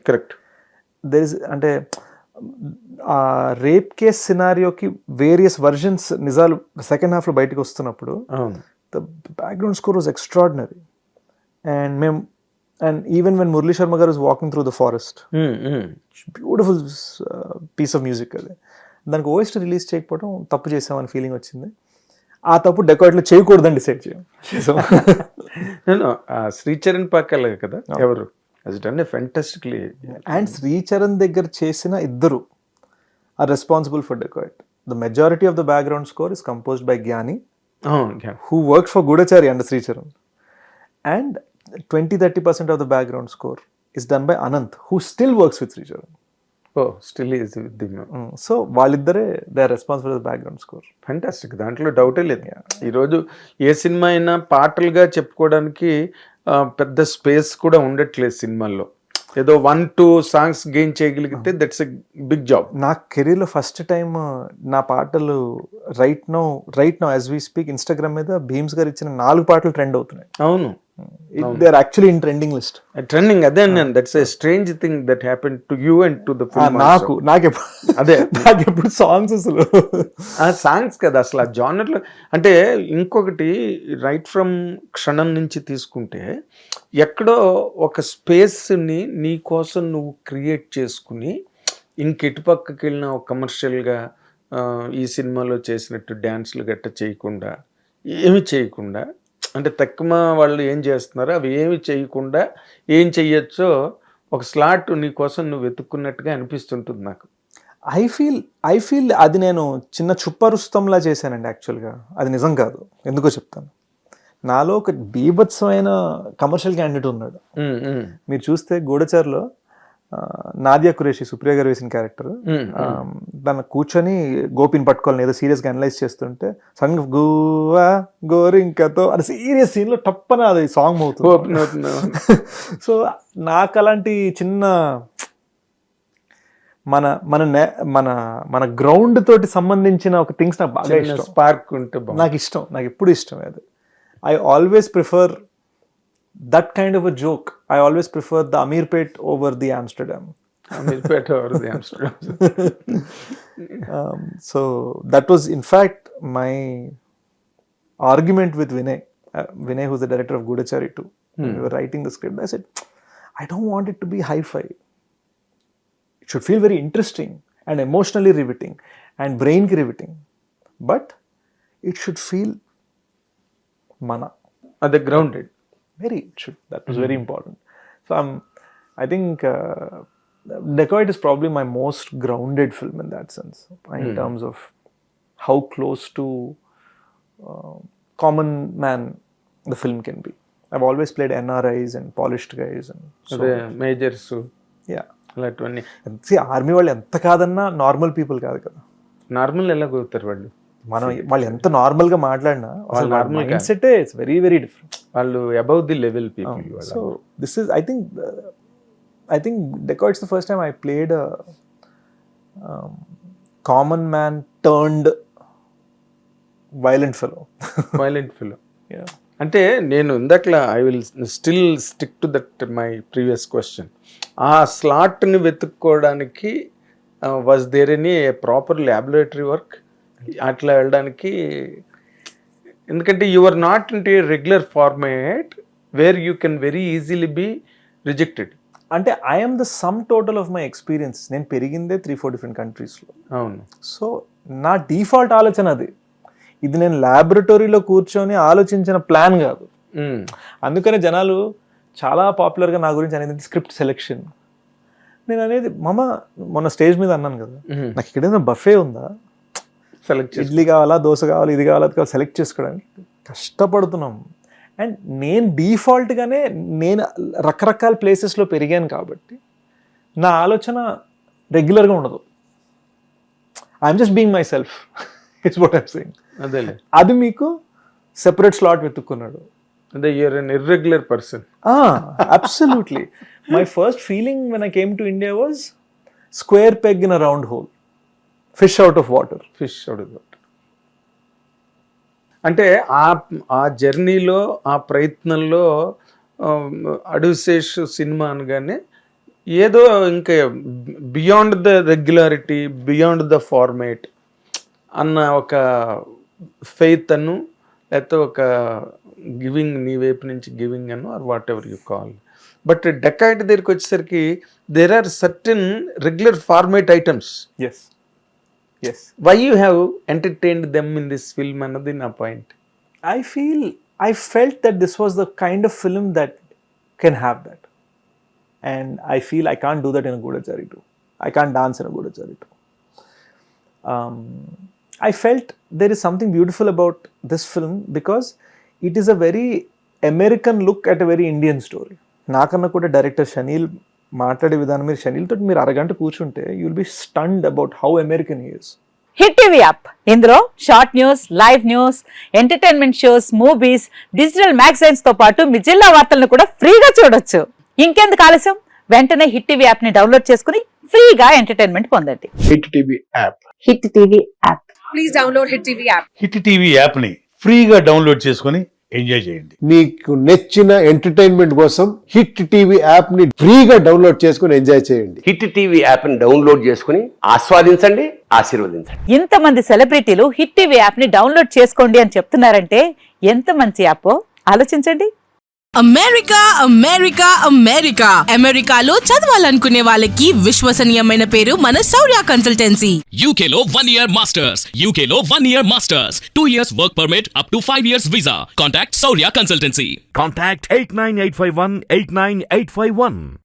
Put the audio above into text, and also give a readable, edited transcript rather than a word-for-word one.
Correct. There is అంటే ఆ rape case సినారియోకి వేరియస్ వర్జన్స్ నిజాలు సెకండ్ హాఫ్లో బయటకు వస్తున్నప్పుడు the background score was extraordinary. And మేము and even when Murali Sharma garu was walking through the forest, beautiful piece of music అది. దానికి ఓఎస్టీ రిలీజ్ చేయకపోవడం తప్పు చేసామని ఫీలింగ్ వచ్చింది. ఆ తప్పు డెకాయిట్లో చేయకూడదని డిసైడ్ చేసాం. నేను శ్రీచరణ్ పాకాల కదా ఎవరు ఫెంటాస్టిక్లీ. అండ్ శ్రీచరణ్ దగ్గర చేసిన ఇద్దరు are responsible for Dacoit. The majority of the background score is composed by Gnani, who worked for Gudachari under Sricharan, and 20-30% of the background score is done by Anant, who still works with Sricharan. Oh, still is with them. So వాళ్ళిద్దరే they are responsible for the background score. Fantastic, దాంట్లో డౌటే లేదు. ఈరోజు ఏ cinema అయినా పాటలుగా చెప్పుకోవడానికి పెద్ద space కూడా ఉండట్లేదు సినిమాల్లో. ఏదో 1-2 సాంగ్స్ గెయిన్ చేయగలిగితే దట్స్ ఎ బిగ్ జాబ్. నా కెరీర్లో ఫస్ట్ టైం నా పాటలు right now as we speak Instagram మీద భీమ్స్ గారు ఇచ్చిన 4 పాటలు ట్రెండ్ అవుతున్నాయి. అవును, they are actually in trending list. Trending అదే నేను that's a strange thing that happen to you and to the film. నాకెప్పుడు సాంగ్స్ అసలు ఆ సాంగ్స్ కదా అసలు ఆ జానర్లో. అంటే ఇంకొకటి రైట్ ఫ్రమ్ క్షణం నుంచి తీసుకుంటే ఎక్కడో ఒక స్పేస్ని నీ కోసం నువ్వు క్రియేట్ చేసుకుని ఇంకెటుపక్కకి వెళ్ళిన ఒక కమర్షియల్గా ఈ సినిమాలో చేసినట్టు డ్యాన్స్లు గట్ట చేయకుండా ఏమి చేయకుండా, అంటే తక్కువ వాళ్ళు ఏం చేస్తున్నారో అవి ఏమి చేయకుండా ఏం చెయ్యొచ్చో ఒక స్లాట్ నీ కోసం నువ్వు వెతుక్కున్నట్టుగా అనిపిస్తుంటుంది నాకు. ఐ ఫీల్ అది నేను చిన్న చుప్పరుస్తంలా చేశానండి యాక్చువల్గా. అది నిజం కాదు, ఎందుకో చెప్తాను. నాలో ఒక బీభత్సమైన కమర్షియల్ క్యాండిడేట్ ఉన్నాడు. మీరు చూస్తే గూఢచారిలో నాదియా కురేషి, సుప్రియ గారు వేసిన క్యారెక్టర్, తన కూర్చొని గోపిని పట్టుకోవాలని ఏదో సీరియస్గా అనలైజ్ చేస్తుంటే సడన్ గా గోవా గోరింకతో అది సీరియస్ సీన్లో టప్పన అది సాంగ్ అవుతుంది. సో నాకు అలాంటి చిన్న మన మన మన మన గ్రౌండ్ తోటి సంబంధించిన ఒక థింగ్స్ నాకు బాగా ఇష్టం. స్పార్క్ ఉంటే నాకు ఇష్టం, నాకు ఎప్పుడు ఇష్టం అది. I always prefer that kind of a joke. I always prefer the Amirpet over the Amsterdam. Amirpet over the Amsterdam. So that was in fact my argument with Vinay. Vinay, who's the director of Gudachari too. When we were writing the script, I said, I don't want it to be hi-fi. It should feel very interesting and emotionally riveting and brain riveting. But it should feel mana, the grounded, very should. That was very important. So I think Dacoit is probably my most grounded film in that sense, in terms of how close to common man the film can be. I've always played NRIs and polished guys and so the majors. Yeah, అలాంటివన్నీ. see army వాళ్ళు ఎంత కాదన్నా normal people కాదు కదా. Normal ఎలా కుదురుతారు వాళ్ళు? వాళ్ళు ఎంత నార్మల్ గా మాట్లాడినా mind set it's very very different. వాళ్ళు above the level people. So this is I think Dacoits the first time I played common man turned violent fellow. అంటే నేను ఇందాకలా I will still stick to that my previous question. ఆ స్లాట్ని వెతుక్కోవడానికి was there any proper laboratory work అట్లా వెళ్ళడానికి? ఎందుకంటే you are not in a regular format where you can very easily be rejected. అంటే I'm the sum total of my experience. నేను పెరిగిందే 3-4 different కంట్రీస్లో. అవును. సో నా డిఫాల్ట్ ఆలోచన అది. ఇది నేను ల్యాబొరేటరీలో కూర్చొని ఆలోచించిన ప్లాన్ కాదు. అందుకనే జనాలు చాలా పాపులర్గా నా గురించి అనేది స్క్రిప్ట్ సెలెక్షన్. నేను అనేది మొన్న స్టేజ్ మీద అన్నాను కదా, నాకు ఇక్కడ బఫే ఉందా, సెలెక్ట్ ఇడ్లీ కావాలా, దోశ కావాలి, ఇది కావాలా, అది కావాలి, సెలెక్ట్ చేసుకోవడానికి కష్టపడుతున్నాం. అండ్ నేను డిఫాల్ట్గానే నేను రకరకాల ప్లేసెస్లో పెరిగాను కాబట్టి నా ఆలోచన రెగ్యులర్గా ఉండదు. I'm just being myself, it's what I'm saying. అదేలే, అది మీకు సెపరేట్ స్లాట్ వెతుక్కున్నాడు. అదే you are an irregular person. Absolutely. My first feeling when I came to India was square peg in a round hole. Fish out of water. అంటే ఆ జర్నీలో, ఆ ప్రయత్నంలో అడుగుశేష్ సినిమా అనగానే ఏదో ఇంకా beyond the regularity, beyond the format అన్న ఒక ఫెయిత్ అను, లేకపోతే ఒక గివింగ్, నీ వైపు నుంచి గివింగ్ అను, or whatever you call. But Dacoit దగ్గరికి వచ్చేసరికి there are certain regular format items. Yes yes why you have entertained them in this film అన్నది నా పాయింట్. I felt that this was the kind of film that can have that. And I feel I can't do that in a Gudachari too. I can't dance in a Gudachari too. I felt there is something beautiful about this film because it is a very American look at a very Indian story. నాకన్నా కూడా director chenille మాట్లాడే విధానం, మీరు chenille తోటి మీరు అరగంట కూర్చుంటే you will be stunned about how American he is. Hit TV app, ఇందులో short news, live news, entertainment shows, movies, digital magazines తో పాటు మీ జిల్లా వార్తలను కూడా ఫ్రీగా చూడొచ్చు. ఇంకెందుకు ఆలస్యం, వెంటనే హిట్ టీవీ యాప్ ని డౌన్లోడ్ చేసుకుని ఫ్రీగా ఎంటర్టైన్మెంట్ పొందండి. Hit TV app. Hit TV app. Please download Hit TV app. Hit TV యాప్ని ఫ్రీగా డౌన్లోడ్ చేసుకొని ఎంజాయ్ చేయండి. మీకు నచ్చిన ఎంటర్టైన్మెంట్ కోసం హిట్ టీవీ యాప్ ని ఫ్రీగా డౌన్లోడ్ చేసుకుని ఎంజాయ్ చేయండి. హిట్ టీవీ యాప్ని డౌన్లోడ్ చేసుకుని ఆస్వాదించండి, ఆశీర్వదించండి. ఇంతమంది సెలబ్రిటీలు హిట్ టీవీ యాప్ ని డౌన్లోడ్ చేసుకోండి అని చెప్తున్నారంటే ఎంత మంచి యాప్ ఆలోచించండి. అమెరికా అమెరికా అమెరికా అమెరికాలో చదవాలనుకునే వాళ్ళకి విశ్వసనీయమైన పేరు మన శౌర్య కన్సల్టెన్సీ. UK లో 1 year masters, UK లో 1 year masters, 2 years work permit up to 5 years visa. Contact Saurya Consultancy. Contact 89851 89851.